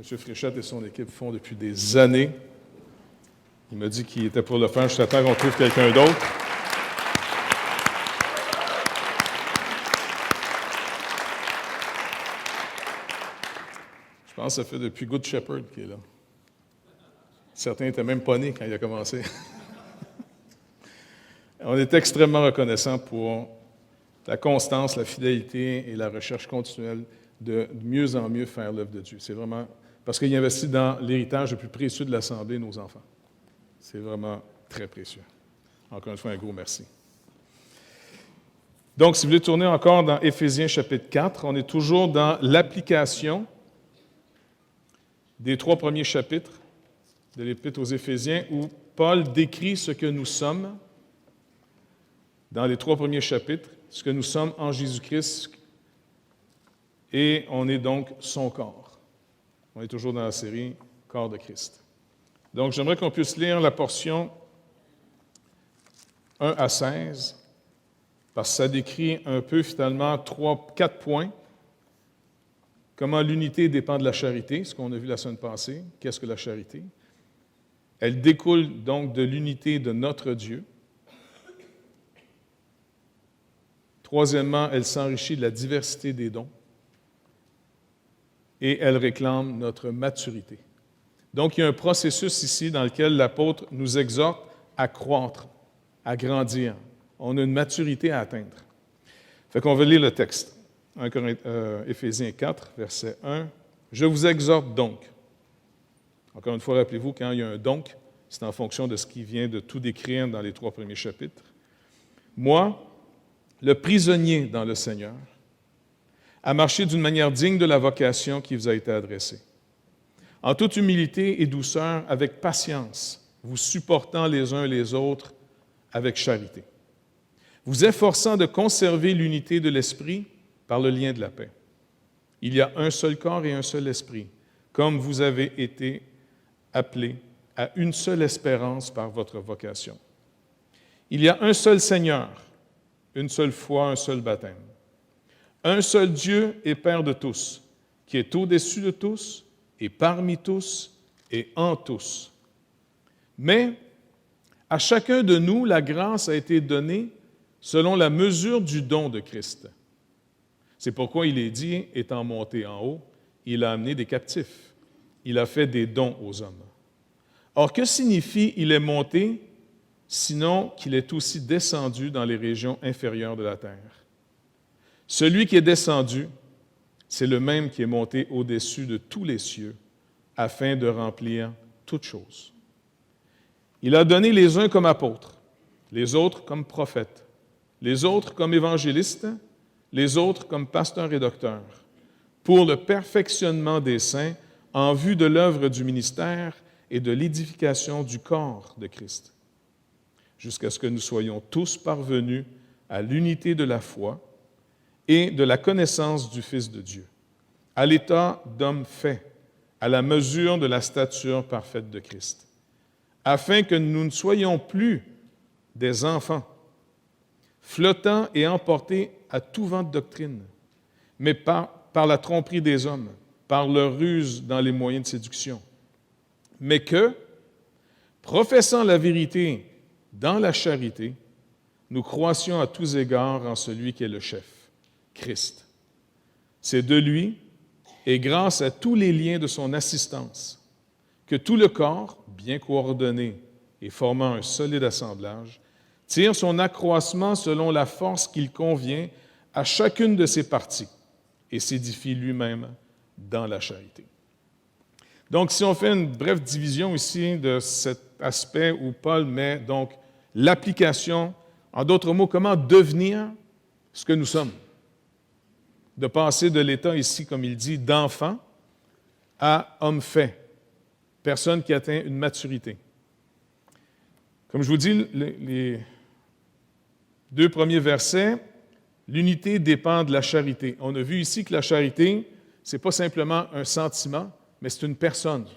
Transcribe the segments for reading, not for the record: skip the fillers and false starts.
M. Fréchette et son équipe font depuis des années. Il m'a dit qu'il était pour le faire jusqu'à temps qu'on trouve quelqu'un d'autre. Je pense que ça fait depuis Good Shepherd qu'il est là. Certains n'étaient même pas nés quand il a commencé. On est extrêmement reconnaissant pour la constance, la fidélité et la recherche continuelle de mieux en mieux faire l'œuvre de Dieu. C'est vraiment parce qu'il investit dans l'héritage le plus précieux de l'Assemblée, nos enfants. C'est vraiment très précieux. Encore une fois, un gros merci. Donc, si vous voulez tourner encore dans Éphésiens chapitre 4, on est toujours dans l'application des 3 premiers chapitres de l'Épître aux Éphésiens où Paul décrit ce que nous sommes dans les 3 premiers chapitres, ce que nous sommes en Jésus-Christ, et on est donc son corps. On est toujours dans la série « Corps de Christ ». Donc, j'aimerais qu'on puisse lire la portion 1 à 16, parce que ça décrit un peu, finalement, 4 points. Comment l'unité dépend de la charité, ce qu'on a vu la semaine passée. Qu'est-ce que la charité? Elle découle donc de l'unité de notre Dieu. Troisièmement, elle s'enrichit de la diversité des dons. Et elle réclame notre maturité. Donc, il y a un processus ici dans lequel l'apôtre nous exhorte à croître, à grandir. On a une maturité à atteindre. Fait qu'on va lire le texte. Éphésiens 4, verset 1. « Je vous exhorte donc. » Encore une fois, rappelez-vous, quand il y a un « donc », c'est en fonction de ce qui vient de tout décrire dans les 3 premiers chapitres. « Moi, le prisonnier dans le Seigneur, à marcher d'une manière digne de la vocation qui vous a été adressée, en toute humilité et douceur, avec patience, vous supportant les uns les autres avec charité, vous efforçant de conserver l'unité de l'esprit par le lien de la paix. Il y a un seul corps et un seul esprit, comme vous avez été appelés à une seule espérance par votre vocation. Il y a un seul Seigneur, une seule foi, un seul baptême. Un seul Dieu et Père de tous, qui est au-dessus de tous, et parmi tous, et en tous. Mais à chacun de nous, la grâce a été donnée selon la mesure du don de Christ. C'est pourquoi il est dit, étant monté en haut, il a amené des captifs. Il a fait des dons aux hommes. Or, que signifie « il est monté » sinon qu'il est aussi descendu dans les régions inférieures de la terre? Celui qui est descendu, c'est le même qui est monté au-dessus de tous les cieux, afin de remplir toutes choses. Il a donné les uns comme apôtres, les autres comme prophètes, les autres comme évangélistes, les autres comme pasteurs et docteurs, pour le perfectionnement des saints en vue de l'œuvre du ministère et de l'édification du corps de Christ, jusqu'à ce que nous soyons tous parvenus à l'unité de la foi et de la connaissance du Fils de Dieu, à l'état d'homme fait, à la mesure de la stature parfaite de Christ, afin que nous ne soyons plus des enfants, flottant et emportés à tout vent de doctrine, mais par la tromperie des hommes, par leur ruse dans les moyens de séduction, mais que, professant la vérité dans la charité, nous croissions à tous égards en celui qui est le chef, Christ. C'est de lui, et grâce à tous les liens de son assistance, que tout le corps, bien coordonné et formant un solide assemblage, tire son accroissement selon la force qu'il convient à chacune de ses parties et s'édifie lui-même dans la charité. Donc, si on fait une brève division ici de cet aspect où Paul met donc l'application, en d'autres mots, comment devenir ce que nous sommes. De passer de l'état ici, comme il dit, d'enfant à homme fait, personne qui atteint une maturité. Comme je vous dis, les 2 premiers versets, l'unité dépend de la charité. On a vu ici que la charité, ce n'est pas simplement un sentiment, mais c'est une personne.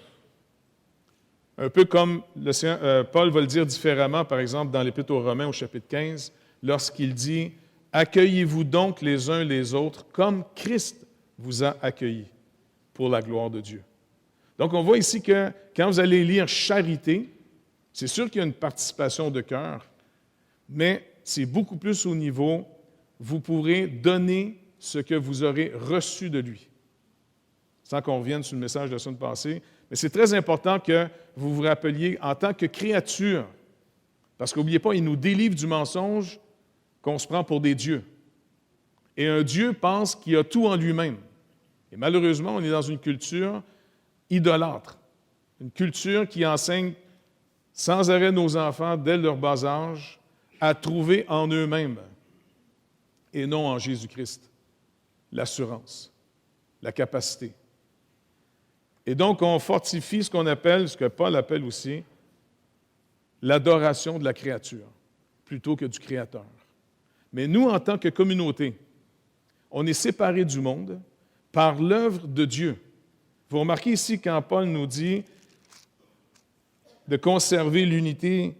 Un peu comme Paul va le dire différemment, par exemple, dans l'Épître aux Romains au chapitre 15, lorsqu'il dit « Accueillez-vous donc les uns les autres comme Christ vous a accueillis pour la gloire de Dieu. » Donc, on voit ici que quand vous allez lire charité, c'est sûr qu'il y a une participation de cœur, mais c'est beaucoup plus au niveau, vous pourrez donner ce que vous aurez reçu de lui. Sans qu'on revienne sur le message de la semaine passée, mais c'est très important que vous vous rappeliez en tant que créature, parce qu'n'oubliez pas, il nous délivre du mensonge qu'on se prend pour des dieux. Et un Dieu pense qu'il a tout en lui-même. Et malheureusement, on est dans une culture idolâtre, une culture qui enseigne sans arrêt nos enfants, dès leur bas âge, à trouver en eux-mêmes et non en Jésus-Christ l'assurance, la capacité. Et donc, on fortifie ce qu'on appelle, ce que Paul appelle aussi, l'adoration de la créature, plutôt que du Créateur. Mais nous, en tant que communauté, on est séparés du monde par l'œuvre de Dieu. Vous remarquez ici quand Paul nous dit de conserver l'unité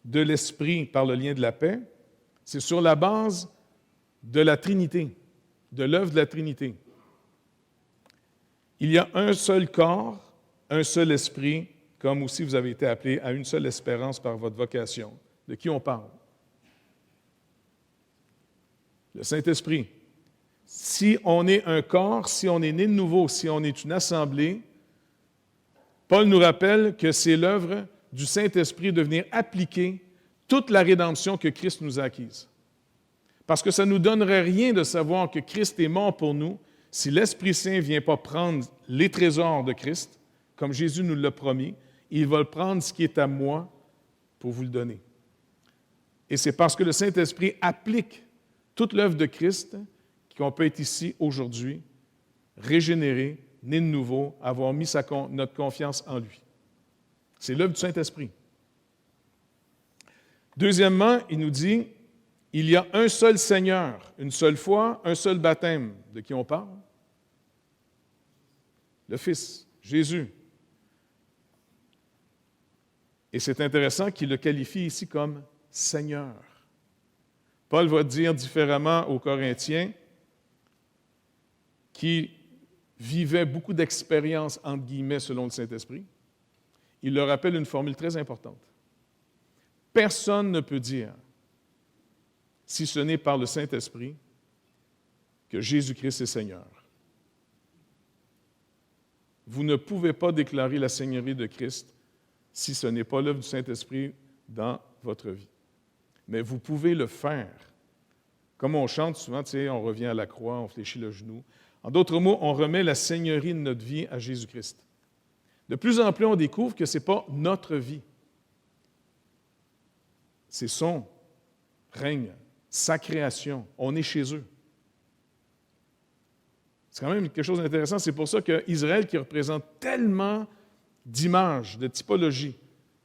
de l'Esprit par le lien de la paix, c'est sur la base de la Trinité, de l'œuvre de la Trinité. Il y a un seul corps, un seul esprit, comme aussi vous avez été appelés à une seule espérance par votre vocation. De qui on parle? Le Saint-Esprit. Si on est un corps, si on est né de nouveau, si on est une assemblée, Paul nous rappelle que c'est l'œuvre du Saint-Esprit de venir appliquer toute la rédemption que Christ nous a acquise. Parce que ça ne nous donnerait rien de savoir que Christ est mort pour nous si l'Esprit Saint ne vient pas prendre les trésors de Christ, comme Jésus nous l'a promis, il va prendre ce qui est à moi pour vous le donner. Et c'est parce que le Saint-Esprit applique toute l'œuvre de Christ qu'on peut être ici aujourd'hui, régénéré, né de nouveau, avoir mis notre confiance en lui. C'est l'œuvre du Saint-Esprit. Deuxièmement, il nous dit, il y a un seul Seigneur, une seule foi, un seul baptême. De qui on parle? Le Fils, Jésus. Et c'est intéressant qu'il le qualifie ici comme Seigneur. Paul va dire différemment aux Corinthiens qui vivaient beaucoup d'expériences, entre guillemets, selon le Saint-Esprit. Il leur rappelle une formule très importante. Personne ne peut dire, si ce n'est par le Saint-Esprit, que Jésus-Christ est Seigneur. Vous ne pouvez pas déclarer la Seigneurie de Christ si ce n'est pas l'œuvre du Saint-Esprit dans votre vie. Mais vous pouvez le faire. Comme on chante souvent, tu sais, on revient à la croix, on fléchit le genou. En d'autres mots, on remet la Seigneurie de notre vie à Jésus-Christ. De plus en plus, on découvre que ce n'est pas notre vie. C'est son règne, sa création. On est chez eux. C'est quand même quelque chose d'intéressant. C'est pour ça qu'Israël, qui représente tellement d'images, de typologies,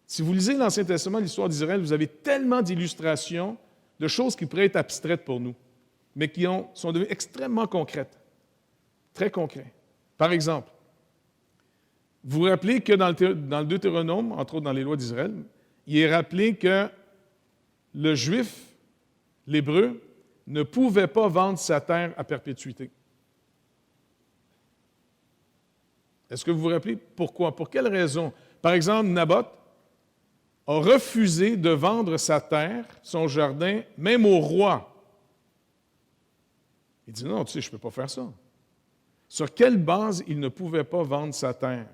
si vous lisez l'Ancien Testament, l'histoire d'Israël, vous avez tellement d'illustrations de choses qui pourraient être abstraites pour nous, mais qui sont devenues extrêmement concrètes, très concrètes. Par exemple, vous vous rappelez que dans le Deutéronome, entre autres dans les lois d'Israël, il est rappelé que le Juif, l'Hébreu, ne pouvait pas vendre sa terre à perpétuité. Est-ce que vous vous rappelez pourquoi? Pour quelle raison? Par exemple, Naboth a refusé de vendre sa terre, son jardin, même au roi. Il dit, non, tu sais, je ne peux pas faire ça. Sur quelle base il ne pouvait pas vendre sa terre?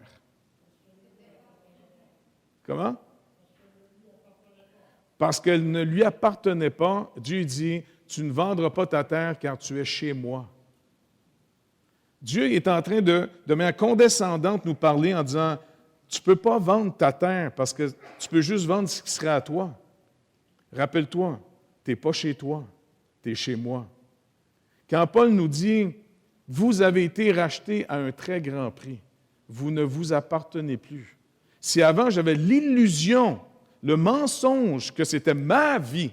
Comment? Parce qu'elle ne lui appartenait pas. Dieu dit, tu ne vendras pas ta terre car tu es chez moi. Dieu est en train de manière condescendante nous parler en disant, tu ne peux pas vendre ta terre parce que tu peux juste vendre ce qui sera à toi. Rappelle-toi, tu n'es pas chez toi, tu es chez moi. Quand Paul nous dit, vous avez été rachetés à un très grand prix, vous ne vous appartenez plus. Si avant j'avais l'illusion, le mensonge que c'était ma vie,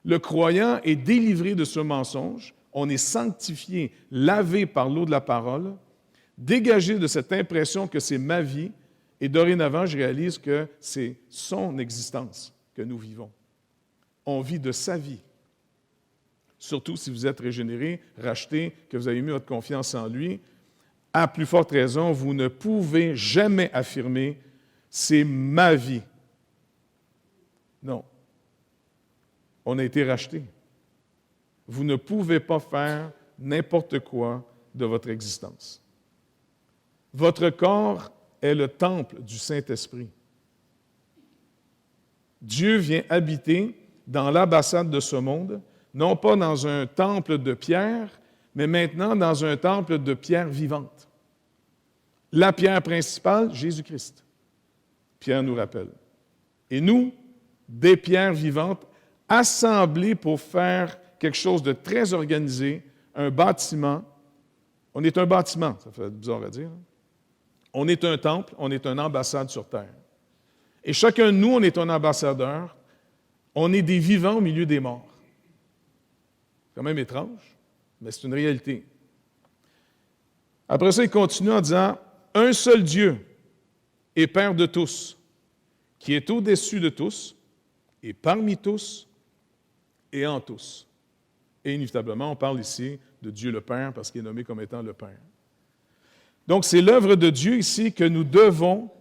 le croyant est délivré de ce mensonge, on est sanctifié, lavé par l'eau de la parole, dégagé de cette impression que c'est ma vie, et dorénavant, je réalise que c'est son existence que nous vivons. On vit de sa vie. Surtout si vous êtes régénéré, racheté, que vous avez mis votre confiance en lui. à plus forte raison, vous ne pouvez jamais affirmer « c'est ma vie ». Non. On a été rachetés. Vous ne pouvez pas faire n'importe quoi de votre existence. Votre corps est le temple du Saint-Esprit. Dieu vient habiter dans l'ambassade de ce monde, non pas dans un temple de pierre, mais maintenant dans un temple de pierre vivante. La pierre principale, Jésus-Christ. Pierre nous rappelle. Et nous, des pierres vivantes, assemblées pour faire quelque chose de très organisé, un bâtiment. On est un bâtiment, ça fait bizarre à dire. On est un temple, on est une ambassade sur terre. Et chacun de nous, on est un ambassadeur. On est des vivants au milieu des morts. C'est quand même étrange, mais c'est une réalité. Après ça, il continue en disant « Un seul Dieu est Père de tous, qui est au-dessus de tous, et parmi tous, et en tous. » Et inévitablement, on parle ici de Dieu le Père, parce qu'il est nommé comme étant le Père. Donc, c'est l'œuvre de Dieu ici que nous devons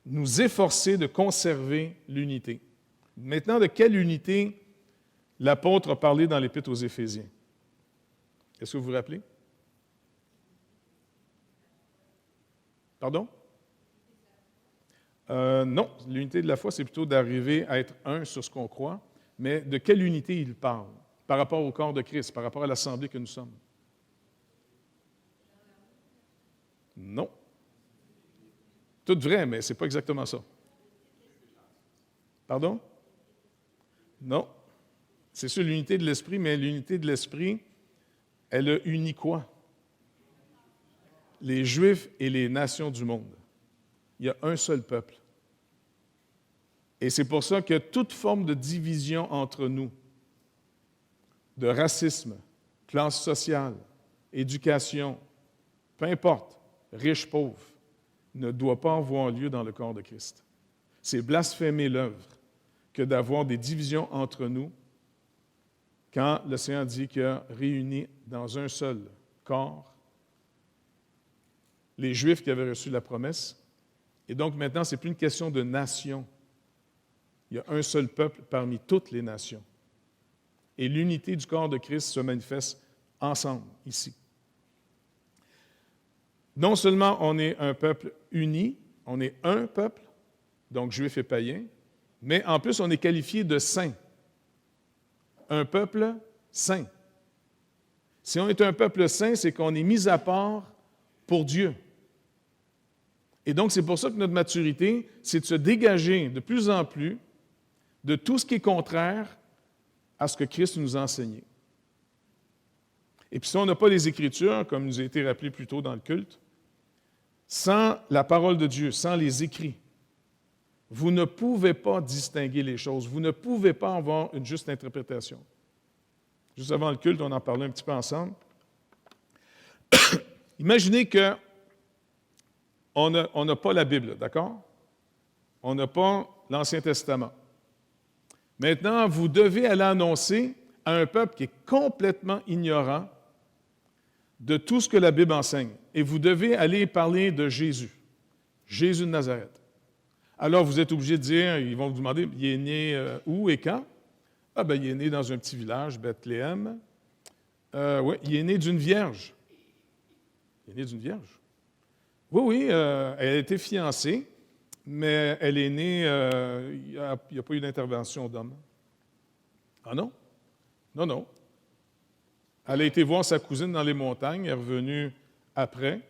nous efforcer de conserver l'unité. Maintenant, de quelle unité l'apôtre a parlé dans l'Épître aux Éphésiens? Est-ce que vous vous rappelez? Pardon? Non, l'unité de la foi, c'est plutôt d'arriver à être un sur ce qu'on croit, mais de quelle unité il parle par rapport au corps de Christ, par rapport à l'assemblée que nous sommes? Non. Tout vrai, mais ce n'est pas exactement ça. Pardon? Non. C'est sûr l'unité de l'esprit, mais l'unité de l'esprit, elle a uni quoi? Les Juifs et les nations du monde. Il y a un seul peuple. Et c'est pour ça que toute forme de division entre nous, de racisme, classe sociale, éducation, peu importe, riche, pauvre, ne doit pas avoir lieu dans le corps de Christ. C'est blasphémer l'œuvre que d'avoir des divisions entre nous quand le Seigneur dit qu'il a réuni dans un seul corps les Juifs qui avaient reçu la promesse. Et donc maintenant, ce n'est plus une question de nation. Il y a un seul peuple parmi toutes les nations. Et l'unité du corps de Christ se manifeste ensemble, ici. Non seulement on est un peuple uni, on est un peuple, donc juif et païen, mais en plus on est qualifié de saint. Un peuple saint. Si on est un peuple saint, c'est qu'on est mis à part pour Dieu. Et donc c'est pour ça que notre maturité, c'est de se dégager de plus en plus de tout ce qui est contraire à ce que Christ nous a enseigné. Et puis si on n'a pas les Écritures, comme nous a été rappelé plus tôt dans le culte, sans la parole de Dieu, sans les écrits, vous ne pouvez pas distinguer les choses. Vous ne pouvez pas avoir une juste interprétation. Juste avant le culte, on en parlait un petit peu ensemble. Imaginez qu'on n'a pas la Bible, d'accord? On n'a pas l'Ancien Testament. Maintenant, vous devez aller annoncer à un peuple qui est complètement ignorant de tout ce que la Bible enseigne. Et vous devez aller parler de Jésus, Jésus de Nazareth. Alors, vous êtes obligé de dire, ils vont vous demander, il est né où et quand? Ah ben, il est né dans un petit village, Bethléem. Oui, il est né d'une vierge. Il est né d'une vierge? Oui, oui, elle a été fiancée, mais elle est née, il n'y a pas eu d'intervention d'homme. Ah non? Non, non. Elle a été voir sa cousine dans les montagnes, elle est revenue après.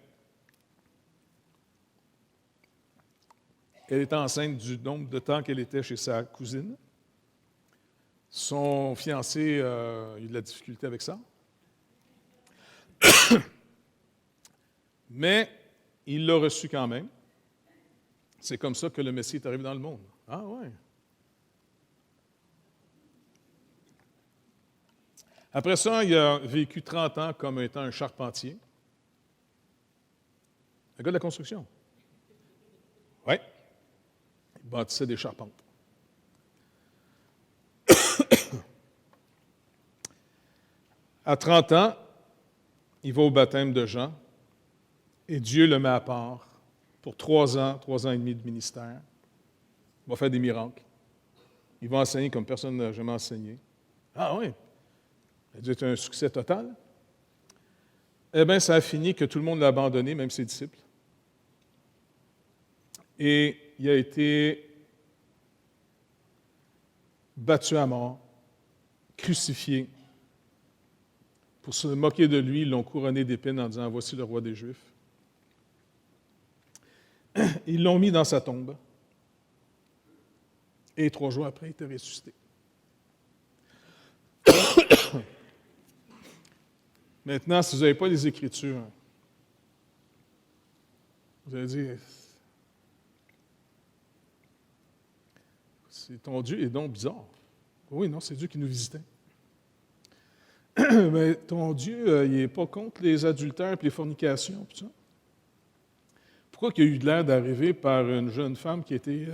Elle était enceinte du nombre de temps qu'elle était chez sa cousine. Son fiancé a eu de la difficulté avec ça. Mais il l'a reçu quand même. C'est comme ça que le Messie est arrivé dans le monde. Ah ouais. Après ça, il a vécu 30 ans comme étant un charpentier. Un gars de la construction. Oui. Il bâtissait des charpentes. À 30 ans, il va au baptême de Jean. Et Dieu le met à part pour 3 ans et demi de ministère. Il va faire des miracles. Il va enseigner comme personne n'a jamais enseigné. Ah oui, ça a dû être un succès total. Eh bien, ça a fini que tout le monde l'a abandonné, même ses disciples. Et il a été battu à mort, crucifié. Pour se moquer de lui, ils l'ont couronné d'épines en disant « Voici le roi des Juifs ». Ils l'ont mis dans sa tombe. Et 3 jours après, il était ressuscité. Maintenant, si vous n'avez pas les Écritures, vous allez dire, ton Dieu est donc bizarre. Oui, non, c'est Dieu qui nous visitait. Mais ton Dieu, il n'est pas contre les adultères et les fornications, tout ça. Pourquoi il y a eu de l'air d'arriver par une jeune femme qui était...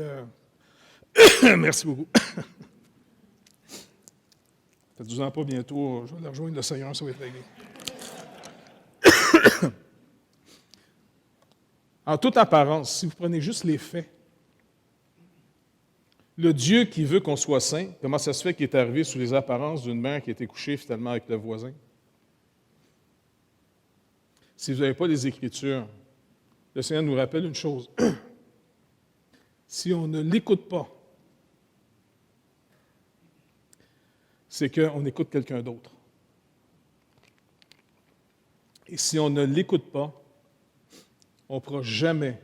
Merci beaucoup. Faites-vous-en pas bientôt, je vais la rejoindre le Seigneur, ça va être réglé. En toute apparence, si vous prenez juste les faits, le Dieu qui veut qu'on soit saint, comment ça se fait qu'il est arrivé sous les apparences d'une mère qui était couchée finalement avec le voisin? Si vous n'avez pas les Écritures, le Seigneur nous rappelle une chose. Si on ne l'écoute pas, c'est qu'on écoute quelqu'un d'autre. Et si on ne l'écoute pas, on ne pourra jamais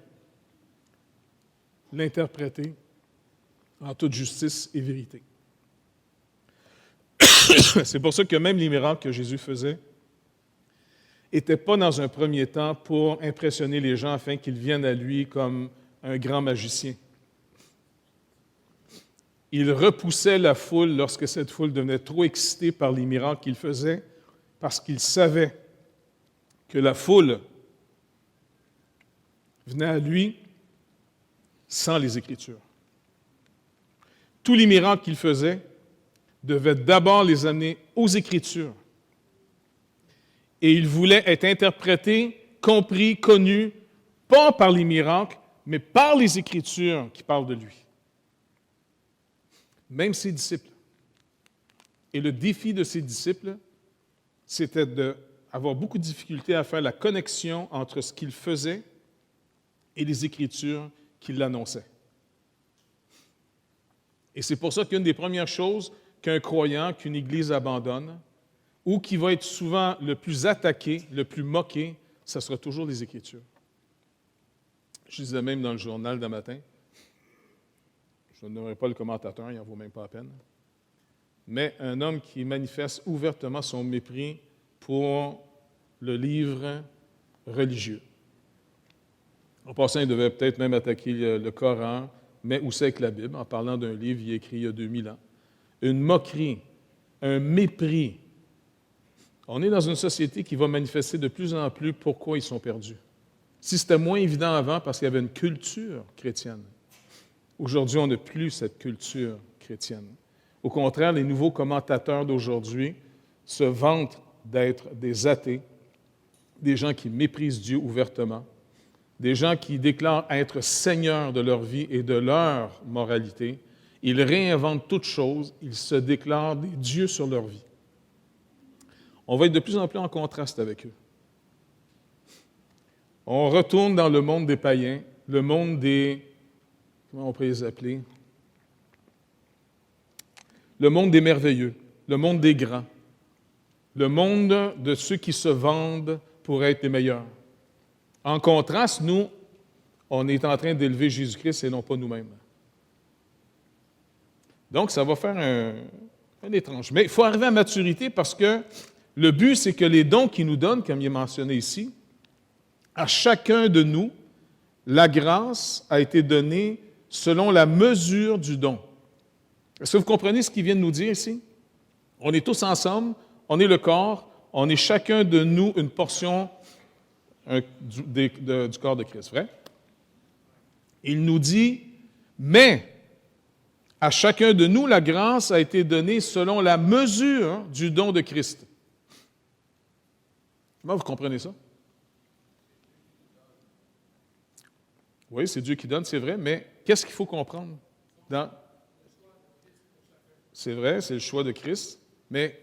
l'interpréter en toute justice et vérité. C'est pour ça que même les miracles que Jésus faisait n'étaient pas dans un premier temps pour impressionner les gens afin qu'ils viennent à lui comme un grand magicien. Il repoussait la foule lorsque cette foule devenait trop excitée par les miracles qu'il faisait, parce qu'il savait que la foule venait à lui sans les Écritures. Tous les miracles qu'il faisait devaient d'abord les amener aux Écritures. Et il voulait être interprété, compris, connu, pas par les miracles, mais par les Écritures qui parlent de lui. Même ses disciples. Et le défi de ses disciples, c'était d'avoir beaucoup de difficultés à faire la connexion entre ce qu'il faisait et les Écritures qui l'annonçaient. Et c'est pour ça qu'une des premières choses qu'un croyant, qu'une Église abandonne, ou qui va être souvent le plus attaqué, le plus moqué, ce sera toujours les Écritures. Je disais même dans le journal d'un matin, je ne nommerai pas le commentateur, il n'en vaut même pas la peine, mais un homme qui manifeste ouvertement son mépris pour le livre religieux. En passant, il devait peut-être même attaquer le Coran, mais où c'est que la Bible, en parlant d'un livre il est écrit il y a 2000 ans. Une moquerie, un mépris. On est dans une société qui va manifester de plus en plus pourquoi ils sont perdus. Si c'était moins évident avant parce qu'il y avait une culture chrétienne, aujourd'hui, on n'a plus cette culture chrétienne. Au contraire, les nouveaux commentateurs d'aujourd'hui se vantent d'être des athées, des gens qui méprisent Dieu ouvertement, des gens qui déclarent être seigneurs de leur vie et de leur moralité. Ils réinventent toutes choses, ils se déclarent des dieux sur leur vie. On va être de plus en plus en contraste avec eux. On retourne dans le monde des païens, le monde des... Comment on pourrait les appeler? Le monde des merveilleux, le monde des grands, le monde de ceux qui se vendent pour être les meilleurs. En contraste, nous, on est en train d'élever Jésus-Christ et non pas nous-mêmes. Donc, ça va faire un étrange. Mais il faut arriver à maturité parce que le but, c'est que les dons qu'il nous donne, comme il est mentionné ici, à chacun de nous, la grâce a été donnée selon la mesure du don. Est-ce que vous comprenez ce qu'il vient de nous dire ici? On est tous ensemble, on est le corps, on est chacun de nous une portion du corps de Christ, vrai? Il nous dit, mais à chacun de nous, la grâce a été donnée selon la mesure du don de Christ. Comment vous comprenez ça? Oui, c'est Dieu qui donne, c'est vrai, mais qu'est-ce qu'il faut comprendre? C'est vrai, c'est le choix de Christ, mais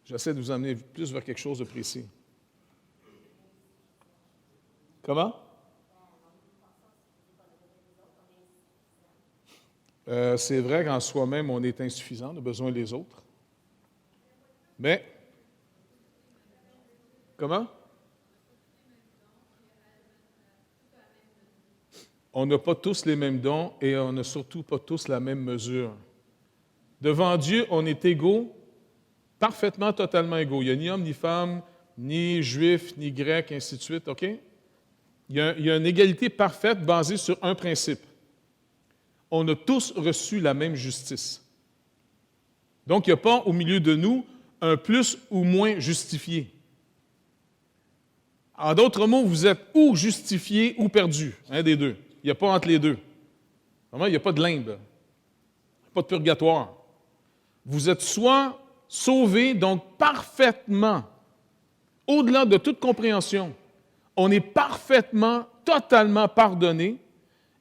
j'essaie de vous amener plus vers quelque chose de précis. Comment? C'est vrai qu'en soi-même, on est insuffisant, on a besoin des autres. Mais, comment? On n'a pas tous les mêmes dons et on n'a surtout pas tous la même mesure. Devant Dieu, on est égaux, parfaitement, totalement égaux. Il n'y a ni homme, ni femme, ni juif, ni grec, ainsi de suite, OK? Il y a une égalité parfaite basée sur un principe. On a tous reçu la même justice. Donc, il n'y a pas au milieu de nous un plus ou moins justifié. En d'autres mots, vous êtes ou justifié ou perdu, un des deux. Il n'y a pas entre les deux. Vraiment, il n'y a pas de limbe, pas de purgatoire. Vous êtes soit sauvé, donc parfaitement, au-delà de toute compréhension. On est parfaitement, totalement pardonné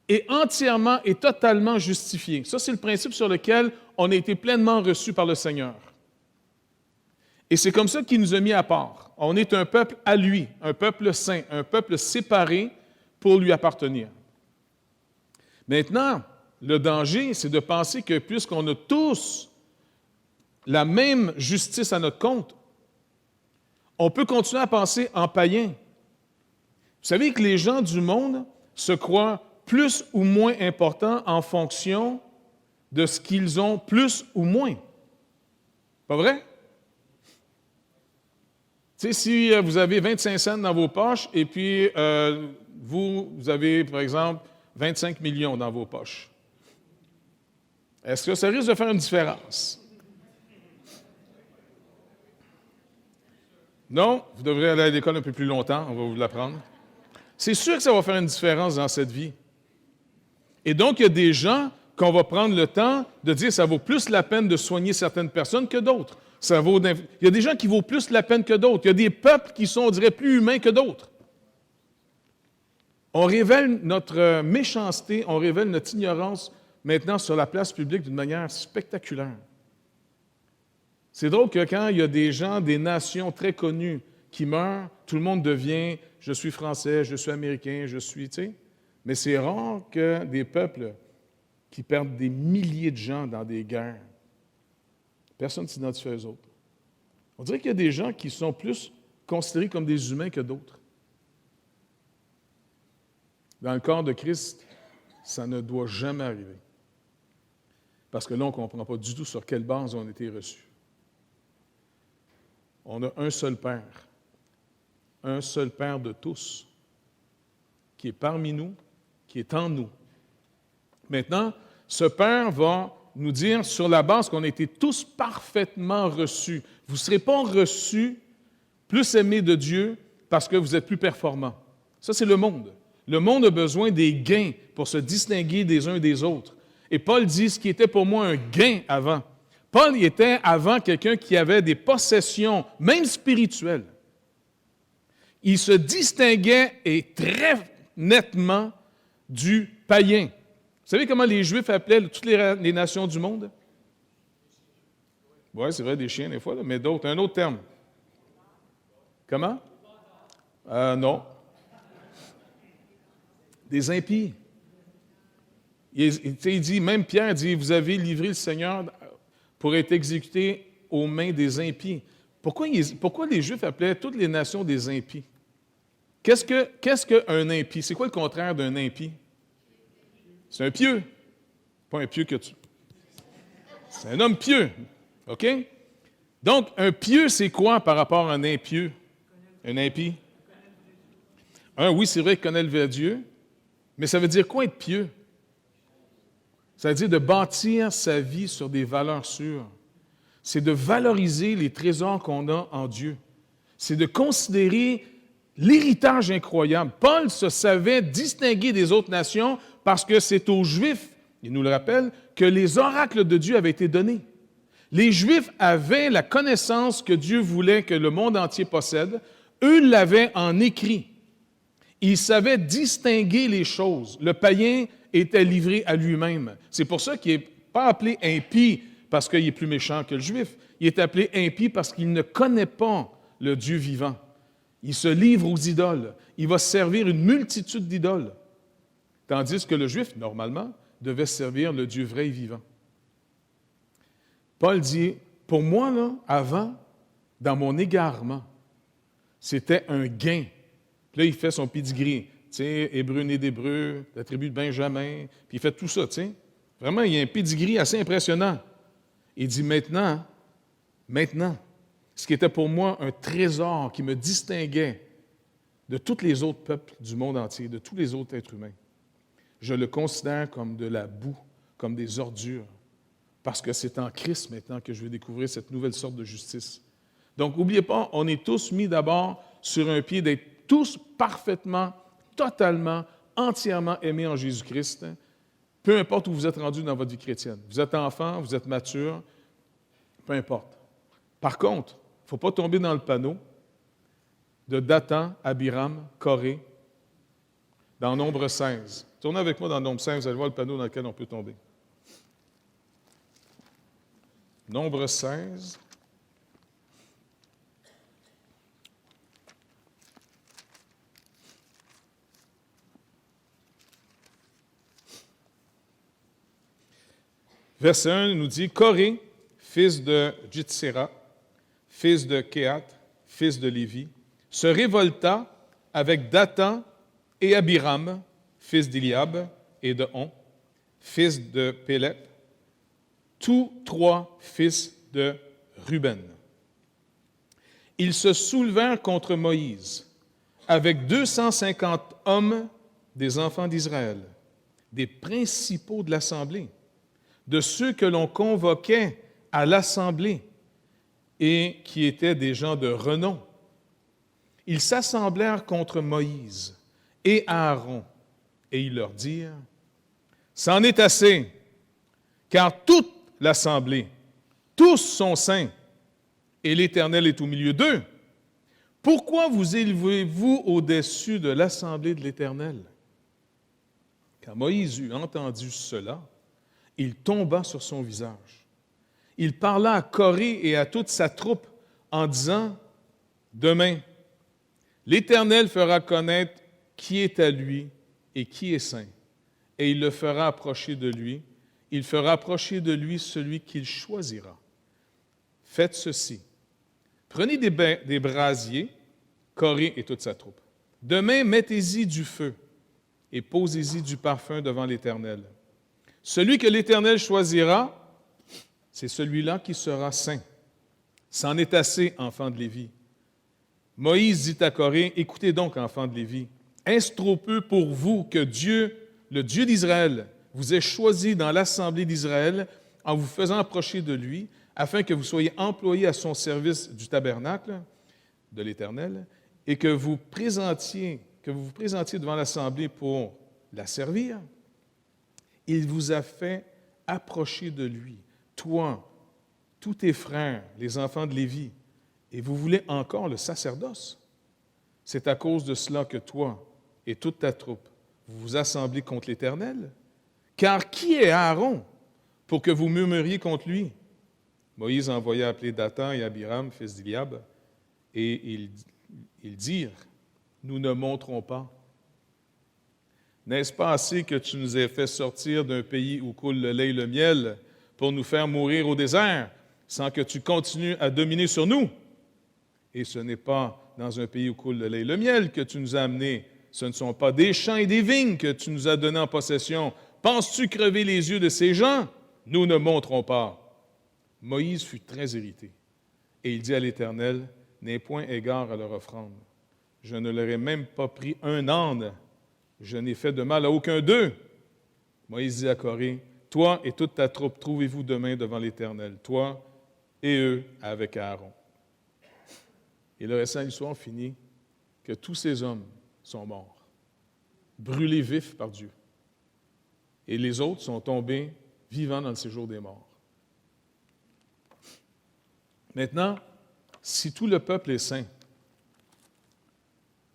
et entièrement et totalement justifié. Ça, c'est le principe sur lequel on a été pleinement reçu par le Seigneur. Et c'est comme ça qu'il nous a mis à part. On est un peuple à lui, un peuple saint, un peuple séparé pour lui appartenir. Maintenant, le danger, c'est de penser que puisqu'on a tous la même justice à notre compte, on peut continuer à penser en païen. Vous savez que les gens du monde se croient plus ou moins importants en fonction de ce qu'ils ont plus ou moins. Pas vrai? Tu sais, si vous avez 25 cents dans vos poches et puis vous avez, par exemple, 25 millions dans vos poches, est-ce que ça risque de faire une différence? Non, vous devrez aller à l'école un peu plus longtemps, on va vous l'apprendre. C'est sûr que ça va faire une différence dans cette vie. Et donc, il y a des gens qu'on va prendre le temps de dire que ça vaut plus la peine de soigner certaines personnes que d'autres. Il y a des gens qui vaut plus la peine que d'autres. Il y a des peuples qui sont, on dirait, plus humains que d'autres. On révèle notre méchanceté, on révèle notre ignorance maintenant sur la place publique d'une manière spectaculaire. C'est drôle que quand il y a des gens, des nations très connues qui meurent, tout le monde devient « je suis français, je suis américain, je suis… » tu sais. Mais c'est rare que des peuples qui perdent des milliers de gens dans des guerres, personne ne s'identifie aux autres. On dirait qu'il y a des gens qui sont plus considérés comme des humains que d'autres. Dans le corps de Christ, ça ne doit jamais arriver. Parce que là, on ne comprend pas du tout sur quelle base on a été reçus. On a un seul Père de tous, qui est parmi nous, qui est en nous. Maintenant, ce Père va nous dire, sur la base qu'on a été tous parfaitement reçus. Vous ne serez pas reçus plus aimés de Dieu parce que vous êtes plus performants. Ça, c'est le monde. Le monde a besoin des gains pour se distinguer des uns des autres. Et Paul dit, ce qui était pour moi un gain avant. Paul était avant quelqu'un qui avait des possessions, même spirituelles. Il se distinguait et très nettement du païen. Vous savez comment les Juifs appelaient toutes les nations du monde? Oui, c'est vrai, des chiens des fois, là, mais d'autres, un autre terme. Comment? Non. Des impies. Il dit, même Pierre dit, vous avez livré le Seigneur pour être exécuté aux mains des impies. Pourquoi les Juifs appelaient toutes les nations des impies? Qu'est-ce qu'un impie? C'est quoi le contraire d'un impie? C'est un pieux. Pas un pieux que tu... C'est un homme pieux. OK? Donc, un pieux, c'est quoi par rapport à un impieux? Un impie? Oui, c'est vrai qu'il connaît le vrai Dieu, mais ça veut dire quoi être pieux? Ça veut dire de bâtir sa vie sur des valeurs sûres. C'est de valoriser les trésors qu'on a en Dieu. C'est de considérer l'héritage incroyable. Paul se savait distinguer des autres nations parce que c'est aux Juifs, il nous le rappelle, que les oracles de Dieu avaient été donnés. Les Juifs avaient la connaissance que Dieu voulait que le monde entier possède. Eux l'avaient en écrit. Il savait distinguer les choses. Le païen était livré à lui-même. C'est pour ça qu'il n'est pas appelé impie parce qu'il est plus méchant que le juif. Il est appelé impie parce qu'il ne connaît pas le Dieu vivant. Il se livre aux idoles. Il va servir une multitude d'idoles. Tandis que le juif, normalement, devait servir le Dieu vrai et vivant. Paul dit, pour moi, là, avant, dans mon égarement, c'était un gain. Puis là, il fait son pedigree. Tu sais, Hébreu né d'Hébreu, la tribu de Benjamin, puis il fait tout ça, tu sais. Vraiment, il y a un pedigree assez impressionnant. Il dit maintenant, ce qui était pour moi un trésor qui me distinguait de tous les autres peuples du monde entier, de tous les autres êtres humains, je le considère comme de la boue, comme des ordures, parce que c'est en Christ maintenant que je vais découvrir cette nouvelle sorte de justice. Donc, n'oubliez pas, on est tous mis d'abord sur un pied d'être tous parfaitement, totalement, entièrement aimés en Jésus-Christ, peu importe où vous êtes rendu dans votre vie chrétienne. Vous êtes enfant, vous êtes mature, peu importe. Par contre, il ne faut pas tomber dans le panneau de Dathan, Abiram, Coré, dans Nombre 16. Tournez avec moi dans Nombre 16, vous allez voir le panneau dans lequel on peut tomber. Nombre 16. Verset 1 nous dit, Coré, fils de Jitsera, fils de Kéhat, fils de Lévi, se révolta avec Dathan et Abiram, fils d'Iliab et de On, fils de Pélep, tous trois fils de Ruben. Ils se soulevèrent contre Moïse avec 250 hommes des enfants d'Israël, des principaux de l'assemblée, de ceux que l'on convoquait à l'assemblée et qui étaient des gens de renom. Ils s'assemblèrent contre Moïse et Aaron, et ils leur dirent, « C'en est assez, car toute l'assemblée, tous sont saints, et l'Éternel est au milieu d'eux. Pourquoi vous élevez-vous au-dessus de l'assemblée de l'Éternel? » Quand Moïse eut entendu cela, il tomba sur son visage. Il parla à Coré et à toute sa troupe en disant, « Demain, l'Éternel fera connaître qui est à lui et qui est saint, et il le fera approcher de lui. Il fera approcher de lui celui qu'il choisira. Faites ceci. Prenez des brasiers, Coré et toute sa troupe. Demain, mettez-y du feu et posez-y du parfum devant l'Éternel. Celui que l'Éternel choisira, c'est celui-là qui sera saint. C'en est assez, enfants de Lévi. Moïse dit à Coré, écoutez donc, enfants de Lévi, est-ce trop peu pour vous que Dieu, le Dieu d'Israël, vous ait choisi dans l'assemblée d'Israël en vous faisant approcher de lui, afin que vous soyez employés à son service du tabernacle de l'Éternel, et que vous vous présentiez devant l'assemblée pour la servir? Il vous a fait approcher de lui, toi, tous tes frères, les enfants de Lévi, et vous voulez encore le sacerdoce. C'est à cause de cela que toi et toute ta troupe, vous vous assemblez contre l'Éternel. Car qui est Aaron pour que vous murmuriez contre lui? Moïse envoya appeler Dathan et Abiram, fils d'Iliab, et ils dirent, nous ne monterons pas. N'est-ce pas assez que tu nous aies fait sortir d'un pays où coule le lait et le miel pour nous faire mourir au désert, sans que tu continues à dominer sur nous? Et ce n'est pas dans un pays où coule le lait et le miel que tu nous as amenés. Ce ne sont pas des champs et des vignes que tu nous as donnés en possession. Penses-tu crever les yeux de ces gens? Nous ne monterons pas. Moïse fut très irrité. Et il dit à l'Éternel, n'aie point égard à leur offrande. Je ne leur ai même pas pris un âne. Je n'ai fait de mal à aucun d'eux. Moïse dit à Coré, toi et toute ta troupe, trouvez-vous demain devant l'Éternel, toi et eux avec Aaron. Et le restant de l'histoire finit que tous ces hommes sont morts, brûlés vifs par Dieu. Et les autres sont tombés vivants dans le séjour des morts. Maintenant, si tout le peuple est saint, il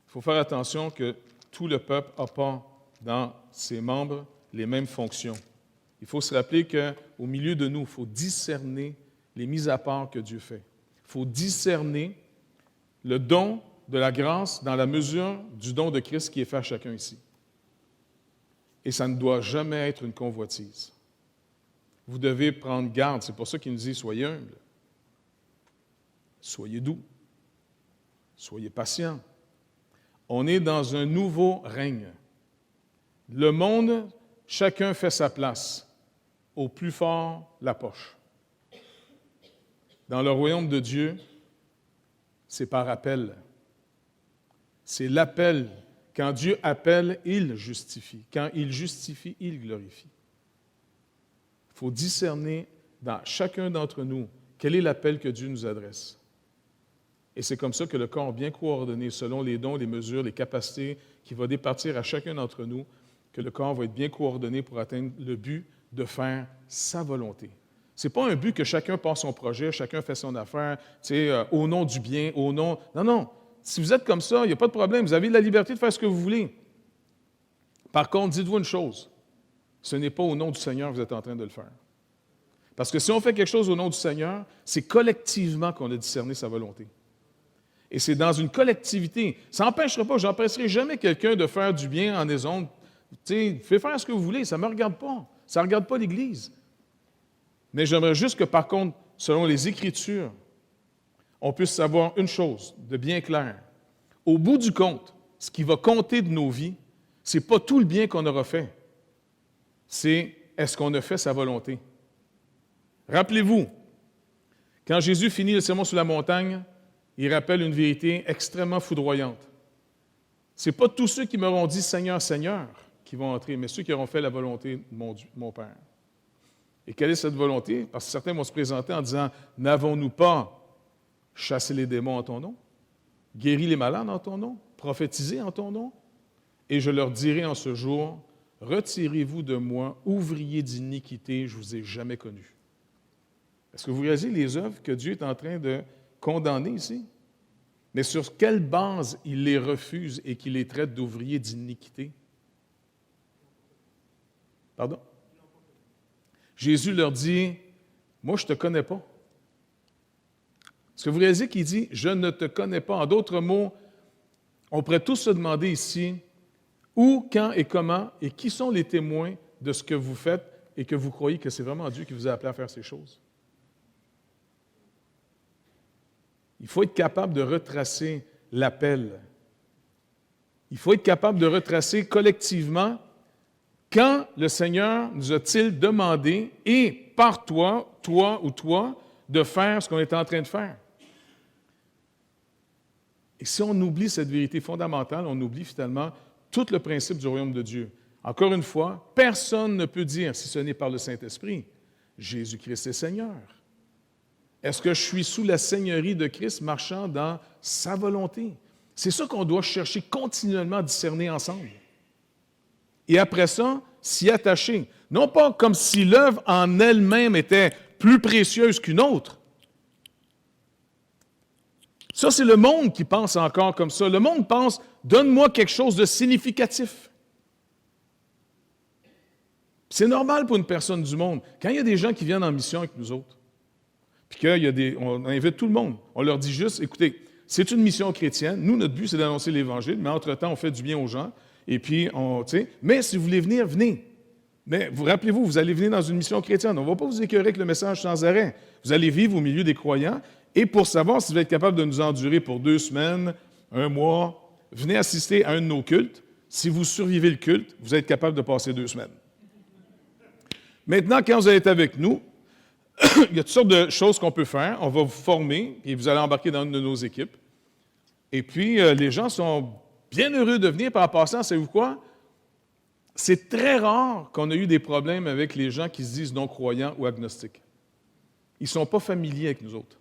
faut faire attention que tout le peuple n'a pas dans ses membres les mêmes fonctions. Il faut se rappeler qu'au milieu de nous, il faut discerner les mises à part que Dieu fait. Il faut discerner le don de la grâce dans la mesure du don de Christ qui est fait à chacun ici. Et ça ne doit jamais être une convoitise. Vous devez prendre garde. C'est pour ça qu'il nous dit, soyez humbles, soyez doux, soyez patients. On est dans un nouveau règne. Le monde, chacun fait sa place. Au plus fort, la poche. Dans le royaume de Dieu, c'est par appel. C'est l'appel. Quand Dieu appelle, il justifie. Quand il justifie, il glorifie. Il faut discerner dans chacun d'entre nous quel est l'appel que Dieu nous adresse. Et c'est comme ça que le corps bien coordonné, selon les dons, les mesures, les capacités qui va départir à chacun d'entre nous, que le corps va être bien coordonné pour atteindre le but de faire sa volonté. Ce n'est pas un but que chacun passe son projet, chacun fait son affaire, au nom du bien, au nom... Non, non. Si vous êtes comme ça, il n'y a pas de problème. Vous avez la liberté de faire ce que vous voulez. Par contre, dites-vous une chose. Ce n'est pas au nom du Seigneur que vous êtes en train de le faire. Parce que si on fait quelque chose au nom du Seigneur, c'est collectivement qu'on a discerné sa volonté. Et c'est dans une collectivité. Ça n'empêchera pas, je n'empêcherai jamais quelqu'un de faire du bien en désordre. Faites faire ce que vous voulez, ça ne me regarde pas. Ça ne regarde pas l'Église. Mais j'aimerais juste que, par contre, selon les Écritures, on puisse savoir une chose de bien clair. Au bout du compte, ce qui va compter de nos vies, ce n'est pas tout le bien qu'on aura fait. C'est est-ce qu'on a fait sa volonté. Rappelez-vous, quand Jésus finit le sermon sur la montagne, il rappelle une vérité extrêmement foudroyante. Ce n'est pas tous ceux qui m'auront dit « Seigneur, Seigneur » qui vont entrer, mais ceux qui auront fait la volonté de mon Père. Et quelle est cette volonté? Parce que certains vont se présenter en disant « N'avons-nous pas chassé les démons en ton nom, guéri les malades en ton nom, prophétisé en ton nom? Et je leur dirai en ce jour, retirez-vous de moi, ouvriers d'iniquité, je ne vous ai jamais connu. » Est-ce que vous réalisez les œuvres que Dieu est en train de condamner ici? Mais sur quelle base il les refuse et qu'il les traite d'ouvriers d'iniquité? Pardon? Jésus leur dit, « Moi, je ne te connais pas. » Est-ce que vous réalisez qu'il dit, « Je ne te connais pas. » En d'autres mots, on pourrait tous se demander ici, où, quand et comment, et qui sont les témoins de ce que vous faites et que vous croyez que c'est vraiment Dieu qui vous a appelé à faire ces choses? Il faut être capable de retracer l'appel. Il faut être capable de retracer collectivement quand le Seigneur nous a-t-il demandé, et par toi ou toi, de faire ce qu'on est en train de faire. Et si on oublie cette vérité fondamentale, on oublie finalement tout le principe du royaume de Dieu. Encore une fois, personne ne peut dire, si ce n'est par le Saint-Esprit, Jésus-Christ est Seigneur. Est-ce que je suis sous la seigneurie de Christ marchant dans sa volonté? C'est ça qu'on doit chercher continuellement à discerner ensemble. Et après ça, s'y attacher. Non pas comme si l'œuvre en elle-même était plus précieuse qu'une autre. Ça, c'est le monde qui pense encore comme ça. Le monde pense, donne-moi quelque chose de significatif. C'est normal pour une personne du monde. Quand il y a des gens qui viennent en mission avec nous autres, puis on invite tout le monde, on leur dit juste, écoutez, c'est une mission chrétienne. Nous, notre but, c'est d'annoncer l'Évangile, mais entre-temps, on fait du bien aux gens. Et puis, mais si vous voulez venir, venez. Mais vous rappelez-vous, vous allez venir dans une mission chrétienne. On ne va pas vous écœurer avec le message sans arrêt. Vous allez vivre au milieu des croyants. Et pour savoir si vous êtes capable de nous endurer pour 2 semaines, 1 mois, venez assister à un de nos cultes. Si vous survivez le culte, vous êtes capable de passer 2 semaines. Maintenant, quand vous allez être avec nous, il y a toutes sortes de choses qu'on peut faire. On va vous former et vous allez embarquer dans une de nos équipes. Et puis, les gens sont bien heureux de venir. Par en passant, savez-vous quoi? C'est très rare qu'on ait eu des problèmes avec les gens qui se disent non-croyants ou agnostiques. Ils ne sont pas familiers avec nous autres.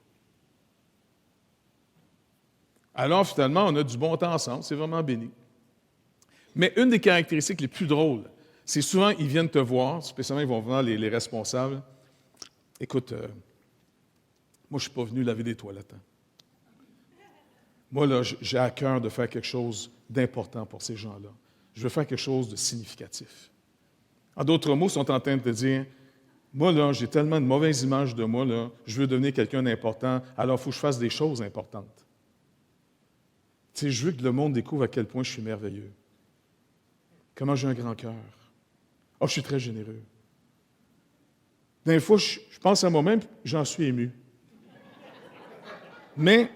Alors, finalement, on a du bon temps ensemble. C'est vraiment béni. Mais une des caractéristiques les plus drôles, c'est souvent, ils viennent te voir, spécialement, ils vont voir les responsables. Écoute, moi, je ne suis pas venu laver des toilettes. Hein. Moi, là, j'ai à cœur de faire quelque chose d'important pour ces gens-là. je veux faire quelque chose de significatif. En d'autres mots, ils sont en train de te dire, moi, là, j'ai tellement de mauvaises images de moi, là, je veux devenir quelqu'un d'important, alors il faut que je fasse des choses importantes. Tu sais, je veux que le monde découvre à quel point je suis merveilleux. Comment j'ai un grand cœur. Oh, je suis très généreux. Des fois, je pense à moi-même, j'en suis ému. Mais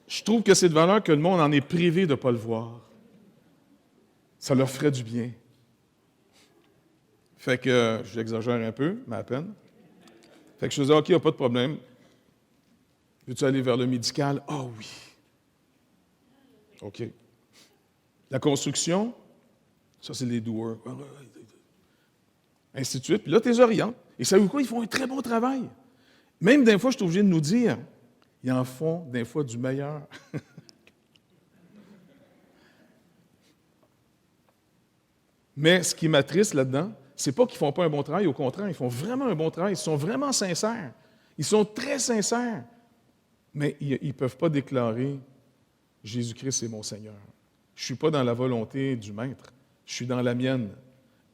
je trouve que c'est de valeur que le monde en est privé de ne pas le voir. Ça leur ferait du bien. Fait que j'exagère un peu, mais à peine. Fait que je disais, OK, il n'y a pas de problème. Veux-tu aller vers le médical? Ah oui. OK. La construction, ça, c'est les doueurs. Ainsi de suite. Puis là, tu les orientes. Et savez-vous quoi? Ils font un très bon travail. Même des fois, je suis obligé de nous dire, ils en font des fois du meilleur. Mais ce qui m'attriste là-dedans, c'est pas qu'ils ne font pas un bon travail, au contraire, ils font vraiment un bon travail, ils sont vraiment sincères. Ils sont très sincères. Mais ils ne peuvent pas déclarer « Jésus-Christ est mon Seigneur ». Je ne suis pas dans la volonté du Maître, je suis dans la mienne.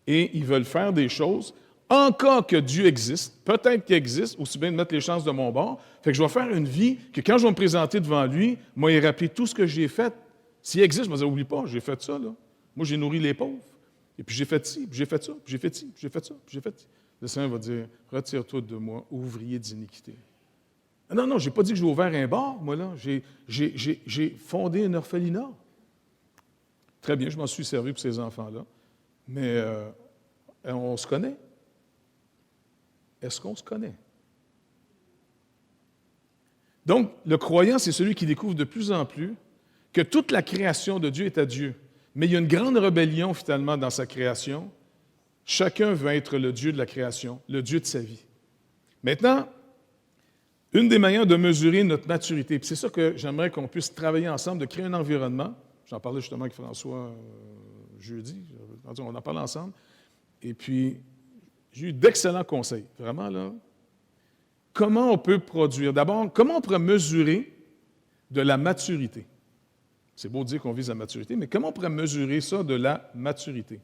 Et ils veulent faire des choses, en cas que Dieu existe, peut-être qu'il existe, aussi bien de mettre les chances de mon bord, fait que je vais faire une vie que quand je vais me présenter devant lui, moi, il rappeler tout ce que j'ai fait. S'il existe, je vais dire « Oublie pas, j'ai fait ça, là. Moi, j'ai nourri les pauvres. Et puis j'ai fait ci, puis j'ai fait ça, puis j'ai fait ci, puis j'ai fait ça, puis j'ai fait ci. » Le Seigneur va dire, « Retire-toi de moi, ouvrier d'iniquité. » Non, non, je n'ai pas dit que j'ai ouvert un bar, moi, là. J'ai fondé un orphelinat. Très bien, je m'en suis servi pour ces enfants-là. Mais on se connaît? Est-ce qu'on se connaît? Donc, le croyant, c'est celui qui découvre de plus en plus que toute la création de Dieu est à Dieu. Mais il y a une grande rébellion, finalement, dans sa création. Chacun veut être le Dieu de la création, le Dieu de sa vie. Maintenant, une des manières de mesurer notre maturité, puis c'est ça que j'aimerais qu'on puisse travailler ensemble, de créer un environnement. J'en parlais justement avec François jeudi, on en parle ensemble. Et puis, j'ai eu d'excellents conseils, vraiment, là. Comment on peut produire? D'abord, comment on pourrait mesurer de la maturité? C'est beau de dire qu'on vise la maturité, mais comment on pourrait mesurer ça de la maturité?